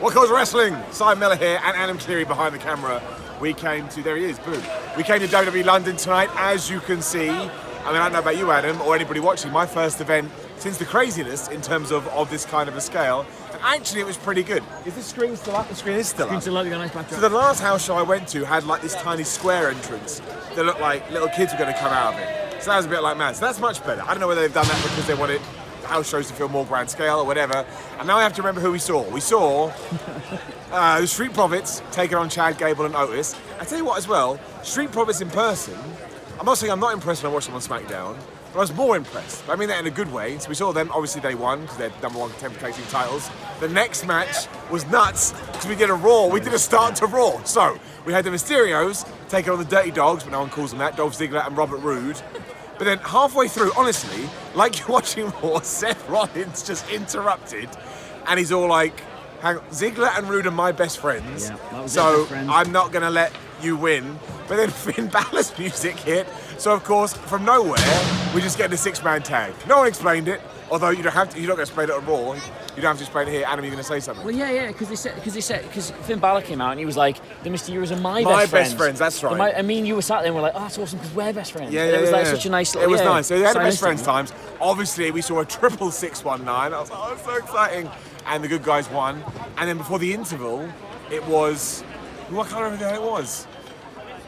WhatCulture Wrestling, Simon Miller here and Adam Cleary behind the camera. We came to, there he is, boom. We came to WWE London tonight, as you can see. I mean, I don't know about you, Adam, or anybody watching, my first event since the craziness in terms of this kind of a scale. And actually, it was pretty good. Is the screen still up? The screen is still up. Still up, you got a nice backdrop. So the last house show I went to had like this tiny square entrance that looked like little kids were going to come out of it. So that was a bit like mad. So that's much better. I don't know whether they've done that because they wanted house shows to feel more grand scale or whatever. And now I have to remember who we saw. We saw the Street Profits taking on Chad, Gable and Otis. I tell you what as well, Street Profits in person, I'm not saying I'm not impressed when I watched them on SmackDown, but I was more impressed. I mean that in a good way. So we saw them, obviously they won because they're #1 contender titles. The next match was nuts because we did a Raw. We did a start to Raw. So we had the Mysterios taking on the Dirty Dogs, but no one calls them that, Dolph Ziggler and Robert Roode. But then halfway through, honestly, like you're watching Raw, Seth Rollins just interrupted and he's all like, hang on, Ziggler and Roode are my best friends, yeah, so I'm not going to let you win. But then Finn Balor's music hit, so of course, from nowhere, we just get a 6-man tag. No one explained it, although you don't have to, you're not going to explain it on Raw. You don't have to explain it here. Adam, you're going to say something? Well, yeah, because Finn Balor came out and he was like, the Mysterios are my best friends, that's right. I mean, you were sat there and were like, oh, that's awesome because we're best friends. Yeah, and it was like such a nice little, it was nice. So they had the best friends moment. times. Obviously, we saw a triple 619. I was like, oh, it's so exciting. And the good guys won. And then before the interval, it was, I can't remember who it was.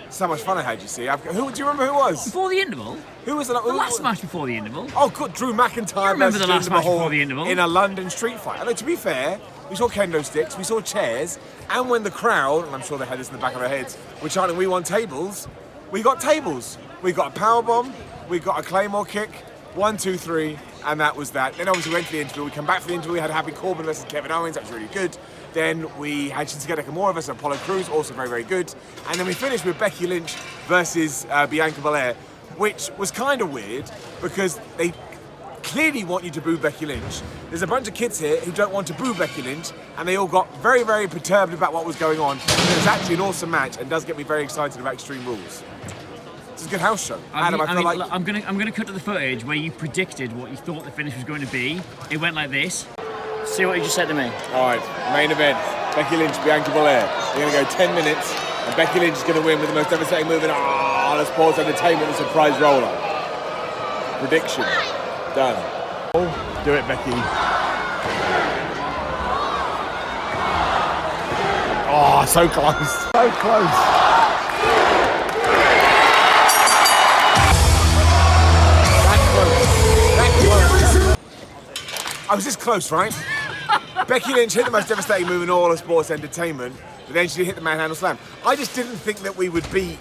So much fun I had, you see. Who do you remember who it was? Before the interval? Who was the last match before the interval? Oh, good. Drew McIntyre versus the last Jinder match Mahal before the interval in a London street fight. And to be fair, we saw kendo sticks, we saw chairs, and when the crowd, and I'm sure they had this in the back of their heads, were chanting, "We want tables," we got tables. We got a powerbomb, we got a Claymore kick, 1, 2, 3, and that was that. Then obviously we went to the interview. We come back for the interview. We had Happy Corbin versus Kevin Owens. That was really good. Then we had Shinsuke Nakamura versus Apollo Crews, also very, very good. And then we finished with Becky Lynch versus Bianca Belair, which was kind of weird because they clearly want you to boo Becky Lynch. There's a bunch of kids here who don't want to boo Becky Lynch, and they all got very, very perturbed about what was going on. It was actually an awesome match and does get me very excited about Extreme Rules. It's a good house show. Adam, I feel like... I'm gonna cut to the footage where you predicted what you thought the finish was going to be. It went like this. See what you just said to me. All right, main event. Becky Lynch, Bianca Belair. We're going to go 10 minutes, and Becky Lynch is going to win with the most devastating move in the sports entertainment and surprise roller. Prediction. Done. Do it, Becky. Oh, so close. So close. I was this close, right? Becky Lynch hit the most devastating move in all of sports entertainment, but then she hit the manhandle slam. I just didn't think that we would beat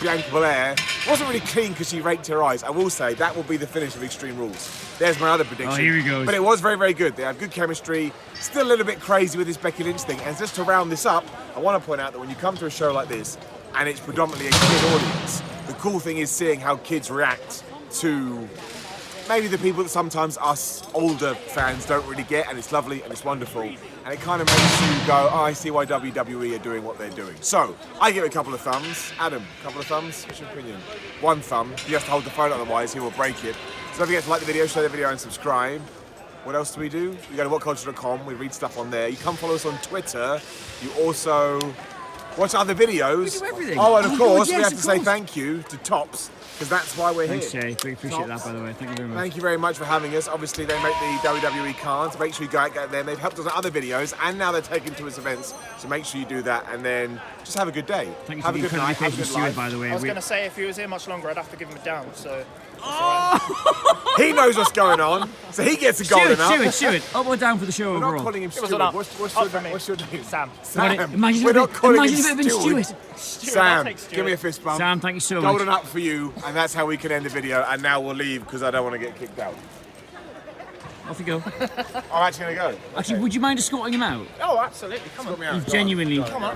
Bianca Belair. It wasn't really clean because she raked her eyes. I will say that will be the finish of Extreme Rules. There's my other prediction. Oh, here he goes. But it was very, very good. They have good chemistry. Still a little bit crazy with this Becky Lynch thing. And just to round this up, I want to point out that when you come to a show like this, and it's predominantly a kid audience, the cool thing is seeing how kids react to maybe the people that sometimes us older fans don't really get, and it's lovely and it's wonderful, and it kind of makes you go, oh, I see why WWE are doing what they're doing. So, I give it a couple of thumbs. Adam, a couple of thumbs? What's your opinion? 1 thumb. You have to hold the phone, otherwise he will break it. So don't forget to like the video, share the video and subscribe. What else do? We go to WhatCulture.com, we read stuff on there. You come follow us on Twitter. You also watch other videos. We do everything. Oh, and of course, yes, we have to say thank you to Tops, because that's why we're Thanks, here. Jay. We appreciate that, by the way. Thank you very much. Thank you very much for having us. Obviously, they make the WWE cards. Make sure you go out there. They've helped us on other videos, and now they're taking to us events. So make sure you do that, and then just have a good day. Thank you have for a the good night. Have a good Stuart, life. by the way. I was going to say, if he was here much longer, I'd have to give him a down, so... He knows what's going on, so he gets a golden up. Stuart. Up or down for the show We're overall? not calling him It was Stuart. an up. What's your name? Sam. Imagine We're not calling him a bit of Stuart. Stuart. Sam, give me a fist bump. Sam, thank you so much. Golden up for you, and that's how we can end the video. And now we'll leave because I don't want to get kicked out. Off you go. I'm actually going to go. Actually, would you mind escorting him out? Oh, absolutely. Come on. Me out. Genuinely. Come on.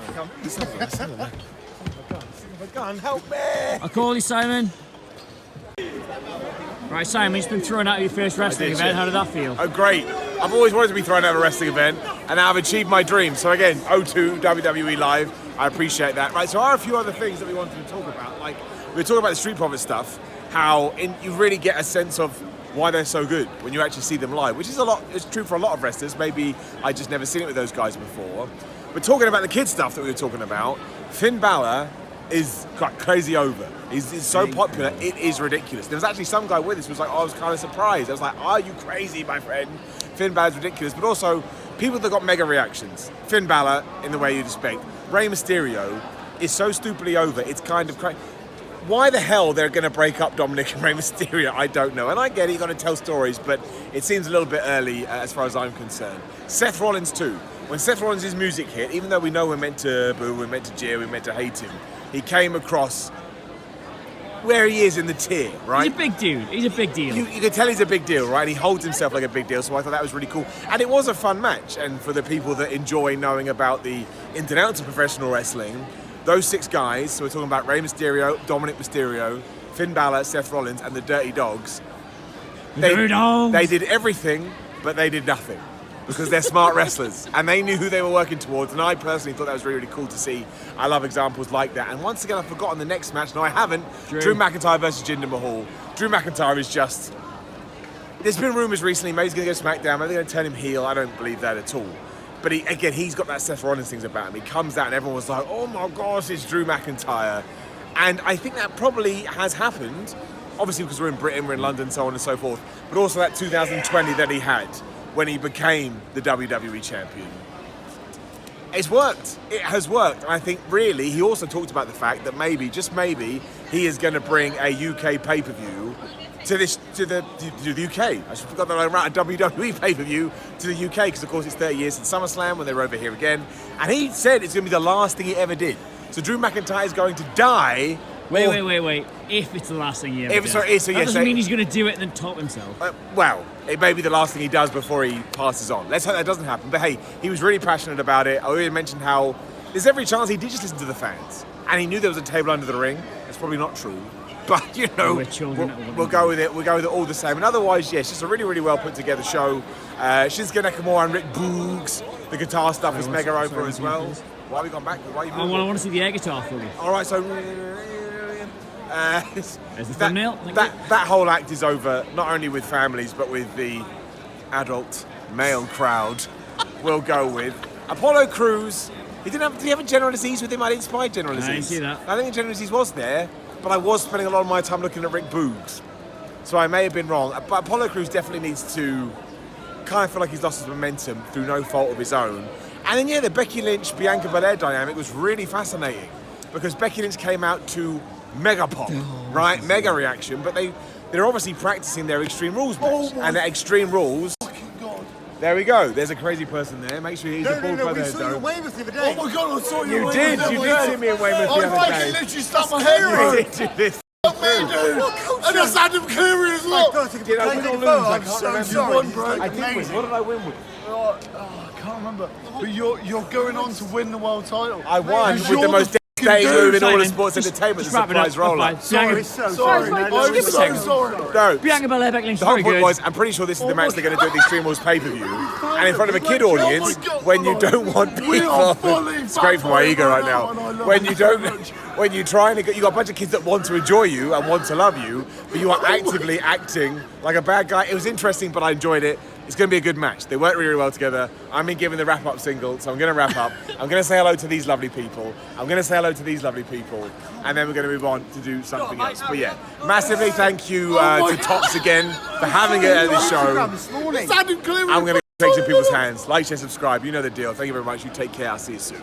Gun, help me! I'll call you, Simon. Right, Simon, you've been thrown out of your first wrestling event. How did that feel? Oh, great. I've always wanted to be thrown out of a wrestling event, and now I've achieved my dream. So again, O2, WWE Live, I appreciate that. Right, so there are a few other things that we wanted to talk about. Like, we were talking about the Street Profits stuff, how you really get a sense of why they're so good when you actually see them live, which is it's true for a lot of wrestlers. Maybe I just never seen it with those guys before. But talking about the kid stuff that we were talking about, Finn Balor is crazy over. He's so popular, it is ridiculous. There was actually some guy with us who was like, I was kind of surprised. I was like, are you crazy, my friend? Finn Balor's ridiculous. But also, people that got mega reactions. Finn Balor, in the way you'd expect. Rey Mysterio is so stupidly over, it's kind of crazy. Why the hell they're going to break up Dominic and Rey Mysterio, I don't know. And I get it, you've got to tell stories, but it seems a little bit early as far as I'm concerned. Seth Rollins too. When Seth Rollins' music hit, even though we know we're meant to boo, we're meant to jeer, we're meant to hate him, he came across where he is in the tier, right? He's a big dude. He's a big deal. You can tell he's a big deal, right? And he holds himself like a big deal, so I thought that was really cool. And it was a fun match. And for the people that enjoy knowing about the ins and outs of professional wrestling, those 6 guys, so we're talking about Rey Mysterio, Dominic Mysterio, Finn Balor, Seth Rollins, and the Dirty Dogs. They did everything, but they did nothing. Because they're smart wrestlers and they knew who they were working towards, and I personally thought that was really, really cool to see. I love examples like that. And once again, I've forgotten the next match. No, I haven't. Drew McIntyre versus Jinder Mahal. Drew McIntyre is just... There's been rumours recently, maybe he's going to go SmackDown, maybe they're going to turn him heel. I don't believe that at all. But he's got that Seth Rollins things about him. He comes out and everyone was like, oh my gosh, it's Drew McIntyre. And I think that probably has happened, obviously because we're in Britain, we're in London, so on and so forth, but also that 2020 that he had, when he became the WWE champion. It's worked. It has worked. And I think really he also talked about the fact that maybe, just maybe, he is going to bring a UK pay-per-view to the UK. I should forgot that I ran a WWE pay-per-view to the UK because of course it's 30 years since SummerSlam when they were over here again. And he said it's going to be the last thing he ever did. So Drew McIntyre is going to die. Wait. If it's the last thing he ever does. That doesn't mean he's going to do it and then top himself. Well, it may be the last thing he does before he passes on. Let's hope that doesn't happen. But hey, he was really passionate about it. I already mentioned how there's every chance he did just listen to the fans. And he knew there was a table under the ring. That's probably not true. But, you know, we'll go with it. We'll go with it all the same. And otherwise, yes, just a really, really well put together show. Shinsuke Nakamura and Rick Boogs. The guitar stuff is mega over as well. Why have we gone back? Why are you I want to see the air guitar for you. All right, so... There's the thumbnail. That whole act is over, not only with families, but with the adult male crowd. We'll go with Apollo Crews. Did he have a general disease with him? I didn't spy general disease. I didn't see that. I think general disease was there, but I was spending a lot of my time looking at Rick Boogs. So I may have been wrong. But Apollo Crews definitely needs to kind of feel like he's lost his momentum through no fault of his own. And then, yeah, the Becky Lynch-Bianca Belair dynamic was really fascinating because Becky Lynch came out to mega pop, right? Mega reaction, but they're obviously practicing their Extreme Rules match. And the Extreme Rules... There we go. There's a crazy person there. Make sure he's a bald brother. We saw you in Weymouth the other day. Oh my God, I saw you. You did see me in Weymouth the other day. I fucking literally stuck my hair in. You did do this. Me, dude. And that's Adam Cleary as well. Did I win or lose? I can't remember. You won, bro. I did win. What did I win with? I can't remember. But you're going on to win the world title. I won with the most devastating move in all of sports entertainment, the surprise roll-up. Sorry. I'm so sorry. No. Bianca Belair, Becky Lynch, The whole very point good. was, I'm pretty sure this is the match they're going to do at the Extreme Rules pay-per-view, and in front of a kid audience, when you don't want people. It's great for my ego right now. When you try and you got a bunch of kids that want to enjoy you and want to love you, but you are actively acting like a bad guy. It was interesting, but I enjoyed it. It's going to be a good match. They work really, really well together. I'm in giving the wrap-up single, so I'm going to wrap up. I'm going to say hello to these lovely people. I'm going to say hello to these lovely people, and then we're going to move on to do something else. But yeah, massively thank you to Tops again for having it at the show. I'm going to take some people's hands. Like, share, subscribe. You know the deal. Thank you very much. You take care. I'll see you soon.